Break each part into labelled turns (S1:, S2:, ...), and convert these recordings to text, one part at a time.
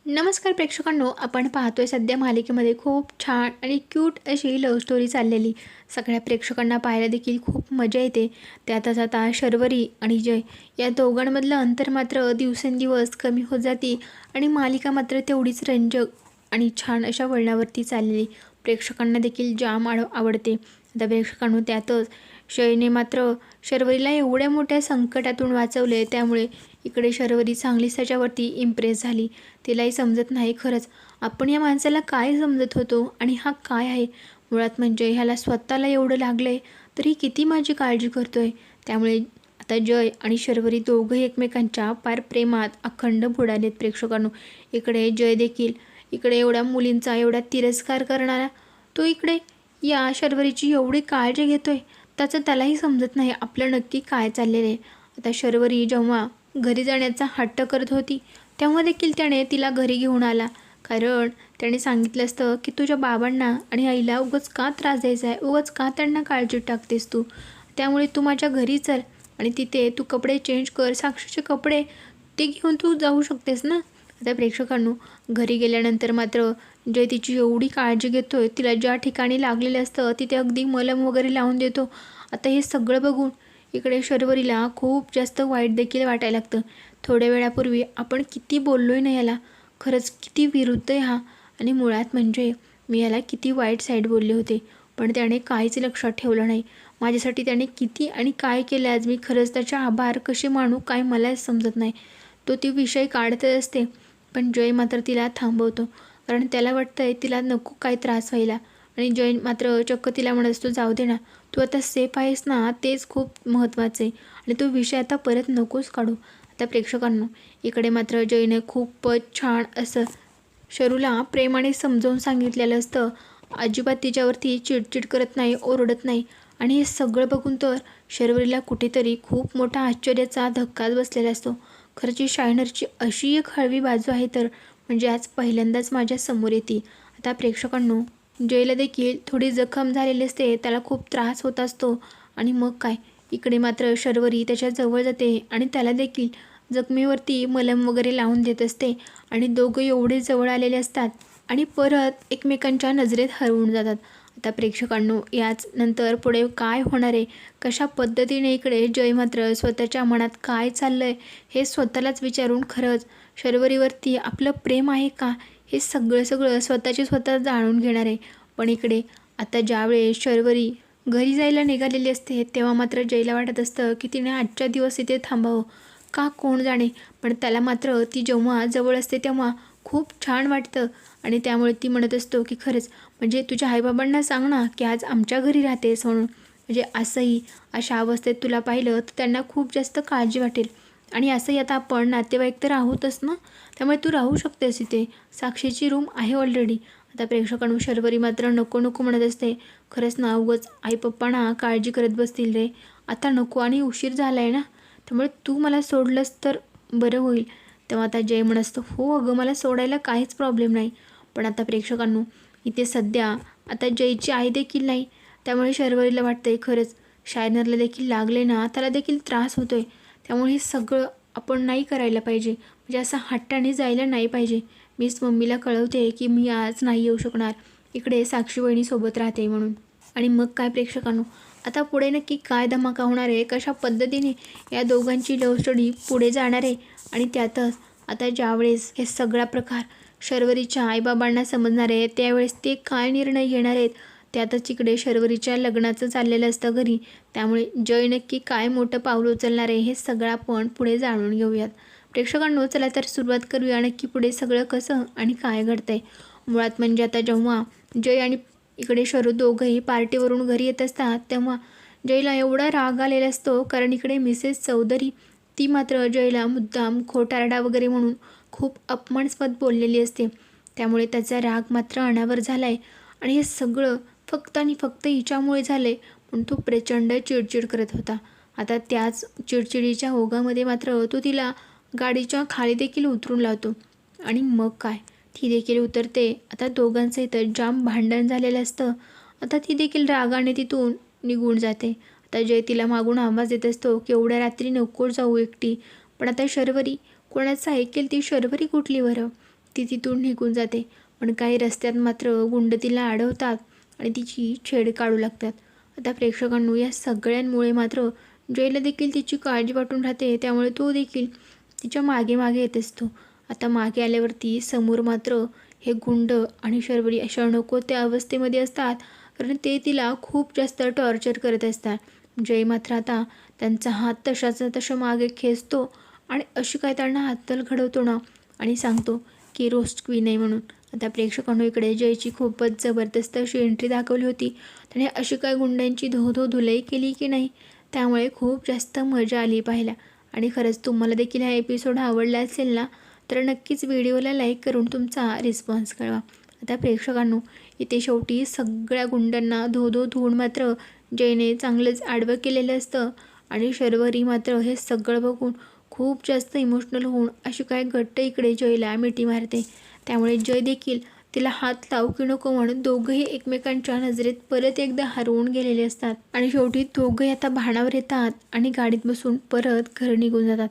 S1: नमस्कार प्रेक्षकांनो, आपण पाहतोय सध्या मालिकेमध्ये खूप छान आणि क्यूट अशी लव्ह स्टोरी चाललेली. सगळ्या प्रेक्षकांना पाहायला देखील खूप मजा येते. त्यातच आता शर्वरी आणि जय या दोघांमधलं अंतर मात्र दिवसेंदिवस कमी होत जाते आणि मालिका मात्र तेवढीच रंजक आणि छान अशा वळणावरती चाललेली प्रेक्षकांना देखील जाम आवडते. आता प्रेक्षकांनो, त्यातच जयने मात्र शर्वरीला एवढ्या मोठ्या संकटातून वाचवले, त्यामुळे इकडे शर्वरी चांगलीच त्याच्यावरती इम्प्रेस झाली. तिलाही समजत नाही खरंच आपण या माणसाला काय समजत होतो आणि हा काय आहे. मुळात म्हणजे ह्याला स्वतःला एवढं लागलंय तरी किती माझी काळजी करतोय. त्यामुळे आता जय आणि शर्वरी दोघंही एकमेकांच्या पार प्रेमात अखंड बुडालेत प्रेक्षकांनो. इकडे जय देखील इकडे एवढ्या मुलींचा एवढा तिरस्कार करणारा, तो इकडे या शर्वरीची एवढी काळजी घेतोय. त्याचं त्यालाही समजत नाही आपलं नक्की काय चाललेलं आहे. आता शर्वरी जेव्हा घरी जाण्याचा हट्ट करत होती तेव्हा देखील त्याने तिला घरी घेऊन आला. कारण त्याने सांगितलं असतं की तुझ्या बाबांना आणि आईला उगाच का त्रास द्यायचा आहे, उगाच का त्यांना काळजी टाकतेस तू. त्यामुळे तू माझ्या घरी चल आणि तिथे तू कपडे चेंज कर, साक्षीचे कपडे ते घेऊन तू जाऊ शकतेस ना. आता प्रेक्षकांनो, घरी गेल्यानंतर मात्र जय तिची एवढी काळजी घेतोय, तिला ज्या ठिकाणी लागलेलं असतं तिथे अगदी मलम वगैरे लावून देतो. आता हे सगळं बघून इकडे शर्वरीला खूप जास्त वाईट देखील वाटायला लागतं. थोड्या वेळापूर्वी आपण किती बोललोय ना याला, खरंच किती विरुद्ध आहे हा. आणि मुळात म्हणजे मी याला किती वाईट साईड बोलले होते, पण त्याने काहीच लक्षात ठेवलं नाही. माझ्यासाठी त्याने किती आणि काय केलं आज, मी खरंच त्याचे आभार कसे मानू काय मलाच समजत नाही. तो ती विषय काढतच असते, पण जय मात्र तिला थांबवतो. कारण त्याला वाटतंय तिला नको काय त्रास व्हायला. आणि जय मात्र चक्क तिला म्हणत असतो, जाऊ दे ना, तू आता सेफ आहेस ना, तेच खूप महत्त्वाचं आहे आणि तो विषय आता परत नकोच काढू. आता प्रेक्षकांनो, इकडे मात्र जयने खूपच छान असं शरूला प्रेमाने समजावून सांगितलेलं असतं. अजिबात तिच्यावरती चिडचिड करत नाही, ओरडत नाही. आणि हे सगळं बघून तर शर्वरीला कुठेतरी खूप मोठा आश्चर्याचा धक्काच बसलेला असतो. खरंच शायनरची अशी एक हळवी बाजू आहे तर म्हणजे आज पहिल्यांदाच माझ्या समोर येते. आता प्रेक्षकांनो, जयला देखील थोडी जखम झालेली असते, त्याला खूप त्रास होत असतो. आणि मग काय, इकडे मात्र शर्वरी त्याच्या जवळ जाते आणि त्याला देखील जखमेवरती मलम वगैरे लावून देत असते. आणि दोघं एवढे जवळ आलेले असतात आणि परत एकमेकांच्या नजरेत हरवून जातात. आता प्रेक्षकांनो, याच नंतर पुढे काय होणार आहे, कशा पद्धतीने इकडे जय मात्र स्वतःच्या मनात काय चाललं आहे हे स्वतःलाच विचारून खरंच शर्वरीवरती आपलं प्रेम आहे का, हे सगळं स्वतः जाणून घेणार आहे. पण इकडे आता ज्यावेळेस शर्वरी घरी जायला निघालेली असते तेव्हा मात्र जयला वाटत असतं की तिने आजच्या दिवस इथे थांबावं का कोण जाणे. पण त्याला मात्र ती जेव्हा जवळ असते तेव्हा खूप छान वाटतं. आणि त्यामुळे ती म्हणत असतो की खरंच म्हणजे तुझ्या आईबाबांना सांग ना की आज आमच्या घरी राहतेस म्हणून. म्हणजे असंही अशा अवस्थेत तुला पाहिलं तर त्यांना खूप जास्त काळजी वाटेल. आणि असंही आता आपण नातेवाईक तर आहोतच ना, त्यामुळे तू राहू शकतेस इथे, साक्षीची रूम आहे ऑलरेडी. आता प्रेक्षकांनो, शर्वरी मात्र नको नको म्हणत असते. खरंच ना, उगाच आई पप्पांना काळजी करत बसतील रे, आता नको आणि उशीर झाला आहे ना, त्यामुळे तू मला सोडलंस तर बरं होईल. तेव्हा आता जय म्हणत असतो, हो अगं मला सोडायला काहीच प्रॉब्लेम नाही. पण आता प्रेक्षकांनो, इथे सध्या आता जयची आई देखील नाही. त्यामुळे शर्वरीला वाटतंय खरंच शायनरला देखील लागले ना, त्याला देखील त्रास होतोय. त्यामुळे हे सगळं आपण नाही करायला पाहिजे, म्हणजे असं हट्टाने जायला नाही पाहिजे. मीच मम्मीला कळवते की मी आज नाही येऊ शकणार, इकडे साक्षी वहिनीसोबत राहते म्हणून. आणि मग काय प्रेक्षकांनो, आता पुढे नक्की काय धमाका होणार आहे, कशा पद्धतीने या दोघांची लव्ह स्टोरी पुढे जाणार आहे. आणि त्यातच आता ज्यावेळेस हे सगळा प्रकार शर्वरीच्या आईबाबांना समजणार आहे त्यावेळेस ते काय निर्णय घेणार आहेत. त्यातच इकडे शर्वरीच्या लग्नाचं चाललेलं असतं घरी, त्यामुळे जय नक्की काय मोठं पाऊल उचलणार आहे हे सगळं आपण पुढे जाणून घेऊयात. प्रेक्षकांनो, चला तर सुरुवात करूया नक्की पुढे सगळं कसं आणि काय घडतंय. मुळात म्हणजे आता जेव्हा जय आणि इकडे शरू दोघंही पार्टीवरून घरी येत असतात तेव्हा जयला एवढा राग आलेला असतो. कारण इकडे मिसेस चौधरी ती मात्र जयला मुद्दाम खोटारडा वगैरे म्हणून खूप अपमानास्पद बोललेली असते. त्यामुळे त्याचा राग मात्र अनावर झाला आहे. आणि हे सगळं फक्त आणि फक्त हिच्यामुळे झालं आहे, पण तो प्रचंड चिडचिड करत होता. आता त्याच चिडचिडीच्या ओघामध्ये मात्र तो तिला गाडीच्या खाली देखील उतरून लावतो. आणि मग काय, ती देखील उतरते. आता दोघांचं इथं जाम भांडण झालेलं असतं. आता ती देखील रागाने तिथून निघून जाते. आता जय तिला मागून आवाज देत असतो की एवढ्या रात्री नको जाऊ एकटी. पण आता शर्वरी कोणाचं ऐकेल, ती शर्वरी कुठली बरं. ती तिथून निघून जाते. पण काही रस्त्यात मात्र गुंड तिला अडवतात आणि तिची छेड काढू लागतात. आता प्रेक्षकांनो, या सगळ्यांमुळे मात्र जयला देखील तिची काळजी वाटून राहते. त्यामुळे तो देखील तिच्या मागे मागे येत असतो. आता मागे आल्यावरती समोर मात्र हे गुंड आणि शर्वरी अशा नको त्या अवस्थेमध्ये असतात, कारण ते तिला खूप जास्त टॉर्चर करत असतात. जय मात्र आता त्यांचा हात तशाचा तशा मागे खेचतो आणि अशी काय त्यांना हातल घडवतो ना आणि सांगतो की रोस्ट क्वीन आहे म्हणून. आता प्रेक्षकांनो, इकडे जयची खूपच जबरदस्त अशी एंट्री दाखवली होती. त्याने अशी काय गुंड्यांची धो धुलाई केली की नाही, त्यामुळे खूप जास्त मजा आली पाहायला. आणि खरंच तुम्हाला देखील हा एपिसोड आवडला असेल ना, तर नक्कीच व्हिडिओला लाईक करून तुमचा रिस्पॉन्स कळवा. आता प्रेक्षकांनो, इथे शेवटी सगळ्या गुंडांना धुवून मात्र जयने चांगलंच आडवं केलेलं असतं आणि शर्वरी मात्र हे सगळं बघून खूप जास्त इमोशनल होऊन अशी काय घट्ट इकडे जयला मिठी मारते. त्यामुळे जय देखील तिला हात लावू की नको म्हणून दोघंही एकमेकांच्या नजरेत परत एकदा हरवून गेलेले असतात. आणि शेवटी दोघंही आता भानावर येतात आणि गाडीत बसून परत घरी निघून जातात.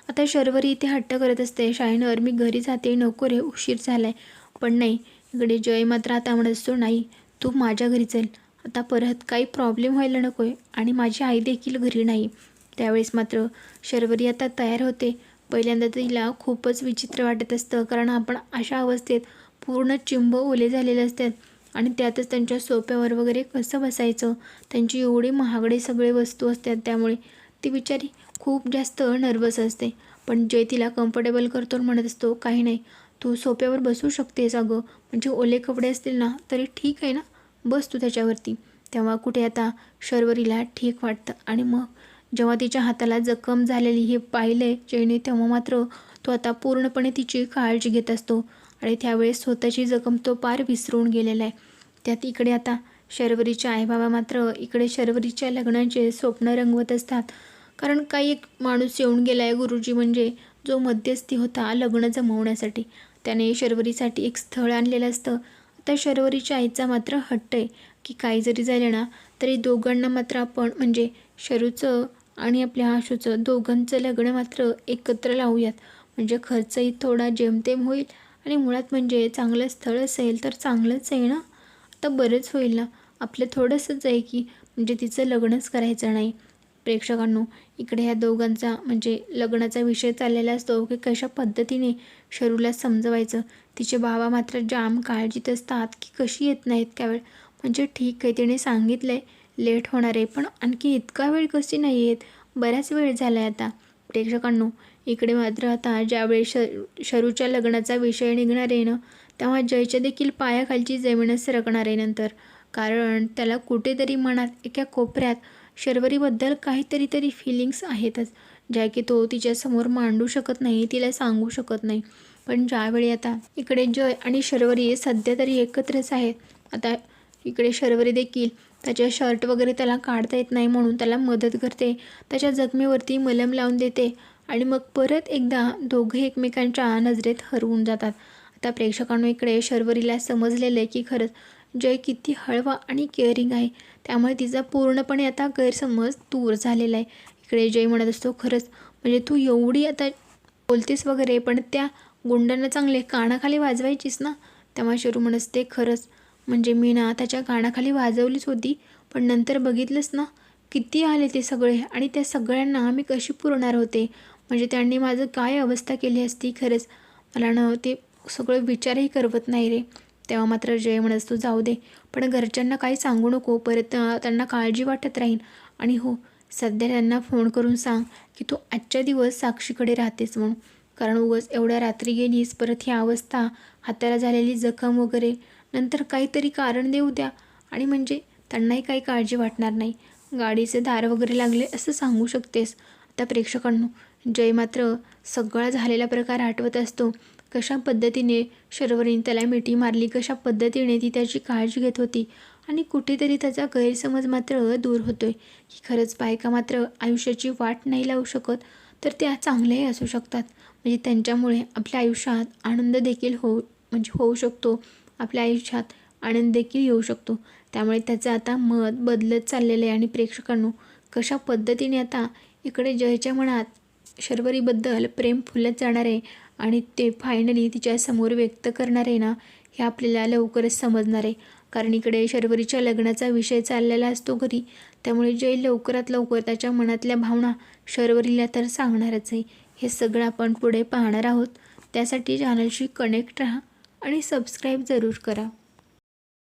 S1: आता शर्वरी इथे हट्ट करत असते, शायनर मी घरी जाते, नको रे, उशीर झालाय. पण नाही, इकडे जय मात्र आता म्हणत असतो, नाही तू माझ्या घरी चल, आता परत काही प्रॉब्लेम व्हायला नको आहे आणि माझी आई देखील घरी नाही. त्यावेळेस मात्र शर्वरी आता तयार होते. पहिल्यांदा तिला खूपच विचित्र वाटत असतं, कारण आपण अशा अवस्थेत पूर्ण चिंब ओले झालेले असतात आणि त्यातच त्यांच्या सोफ्यावर वगैरे कसं बसायचं, त्यांची एवढी महागडे सगळे वस्तू असतात. त्यामुळे ती बिचारी खूप जास्त नर्वस असते. पण जय तिला कम्फर्टेबल करतो म्हणत असतो, काही नाही, तू सोफ्यावर बसू शकतेस अगं, म्हणजे ओले कपडे असतील ना तरी ठीक आहे ना, बस तू त्याच्यावरती. तेव्हा कुठे आता शर्वरीला ठीक वाटतं आणि मग जेव्हा तिच्या हाताला जखम झालेली हे पाहिलं जयने, तेव्हा मात्र तो आता पूर्णपणे तिची काळजी घेत असतो आणि त्यावेळेस स्वतःची जखम तो पार विसरून गेलेला आहे. त्यात इकडे आता शर्वरीचे आईबाबा मात्र इकडे शर्वरीच्या लग्नाचे स्वप्न रंगवत असतात, कारण काही एक माणूस येऊन गेला आहे, गुरुजी म्हणजे जो मध्यस्थी होता लग्न जमवण्यासाठी. त्याने शर्वरीसाठी एक स्थळ आणलेलं असतं. आता शर्वरीच्या आईचा मात्र हट्ट आहे की काही जरी झालं ना तरी दोघांना मात्र आपण म्हणजे शरूचं आणि आपल्या आशूचं दोघांचं लग्न मात्र एकत्र लावूयात, म्हणजे खर्चही थोडा जेमतेम होईल आणि मुळात म्हणजे चांगलं स्थळ असेल तर चांगलंच आहे ना. आता बरंच होईल ना, आपलं थोडंसंच आहे की म्हणजे तिचं लग्नच करायचं नाही. प्रेक्षकांनो, इकडे ह्या दोघांचा म्हणजे लग्नाचा विषय चाललेला असतो की कशा पद्धतीने शरूला समजवायचं. तिचे बाबा मात्र जाम काळजीत असतात की कशी येत नाहीत काय वेळ, म्हणजे ठीक आहे तिने सांगितलं आहे लेट होणार आहे, पण आणखी इतका वेळ कशी नाही येत, बराच वेळ झाला आहे आता. प्रेक्षकांनो, इकडे मात्र आता ज्यावेळी शरूच्या लग्नाचा विषय निघणार आहे ना, तेव्हा जयच्या देखील पायाखालची जमीनच सरकणार आहे नंतर, कारण त्याला कुठेतरी मनात एका कोपऱ्यात शर्वरीबद्दल काहीतरी फिलिंग्स आहेतच, ज्या की तो तिच्यासमोर मांडू शकत नाही, तिला सांगू शकत नाही. पण ज्यावेळी आता इकडे जय आणि शर्वरी सध्या तरी एकत्रच आहेत. आता इकडे शर्वरी देखील त्याच्या शर्ट वगैरे त्याला काढता येत नाही म्हणून त्याला मदत करते, त्याच्या जखमेवरती मलम लावून देते आणि मग परत एकदा दोघे एकमेकांच्या नजरेत हरवून जातात. आता प्रेक्षकांनो, इकडे शर्वरीला समजलेलं आहे की खरंच जय किती हळवा आणि केअरिंग आहे, त्यामुळे तिचा पूर्णपणे आता गैरसमज दूर झालेला आहे. इकडे जय म्हणत असतो, खरंच म्हणजे तू एवढी आता बोलतेस वगैरे, पण त्या गुंडांना चांगले कानाखाली वाजवायचीस ना. तेव्हा शरू म्हणत असते, खरंच म्हणजे मी ना त्याच्या कानाखाली वाजवलीच होती, पण नंतर बघितलंच ना किती आले ते सगळे आणि त्या सगळ्यांना मी कशी पुरणार होते, म्हणजे त्यांनी माझं काय अवस्था केली असती. खरंच मला ना ते सगळं विचारही करवत नाही रे. तेव्हा मात्र जय म्हणत असतो, जाऊ दे, पण घरच्यांना काही सांगू नको, परत त्यांना काळजी वाटत राहील. आणि हो, सध्या त्यांना फोन करून सांग की तू आजच्या दिवस साक्षीकडे राहतेस म्हणून, कारण उगाच एवढ्या रात्री गेलीस, परत ही अवस्था, हाताला झालेली जखम वगैरे, नंतर काहीतरी कारण देऊ द्या आणि म्हणजे त्यांनाही काही काळजी वाटणार नाही, गाडीचे दार वगैरे लागले असं सांगू शकतेस. आता प्रेक्षकांनो, जय मात्र सगळा झालेला प्रकार आठवत असतो, कशा पद्धतीने शर्वरीने त्याला मिठी मारली, कशा पद्धतीने ती त्याची काळजी घेत होती आणि कुठेतरी त्याचा गैरसमज मात्र दूर होतोय की खरंच बायका मात्र आयुष्याची वाट नाही लावू शकत, तर त्या चांगल्याही असू शकतात, म्हणजे त्यांच्यामुळे आपल्या आयुष्यात आनंद देखील होऊ शकतो, आपल्या आयुष्यात आनंद देखील येऊ शकतो. त्यामुळे त्याचं आता मत बदलत चाललेलं आहे. आणि प्रेक्षकांनो, कशा पद्धतीने आता इकडे जयच्या मनात शर्वरीबद्दल प्रेम फुलत जाणार आहे आणि ते फायनली तिच्यासमोर व्यक्त करणार आहे ना, हे आपल्याला लवकरच समजणार आहे. कारण इकडे शर्वरीच्या लग्नाचा विषय चाललेला असतो घरी, त्यामुळे जय लवकरात लवकर त्याच्या मनातल्या भावना शर्वरीला तर सांगणारच आहे. हे सगळं आपण पुढे पाहणार आहोत. त्यासाठी चॅनलशी कनेक्ट राहा आणि सबस्क्राईब जरूर करा.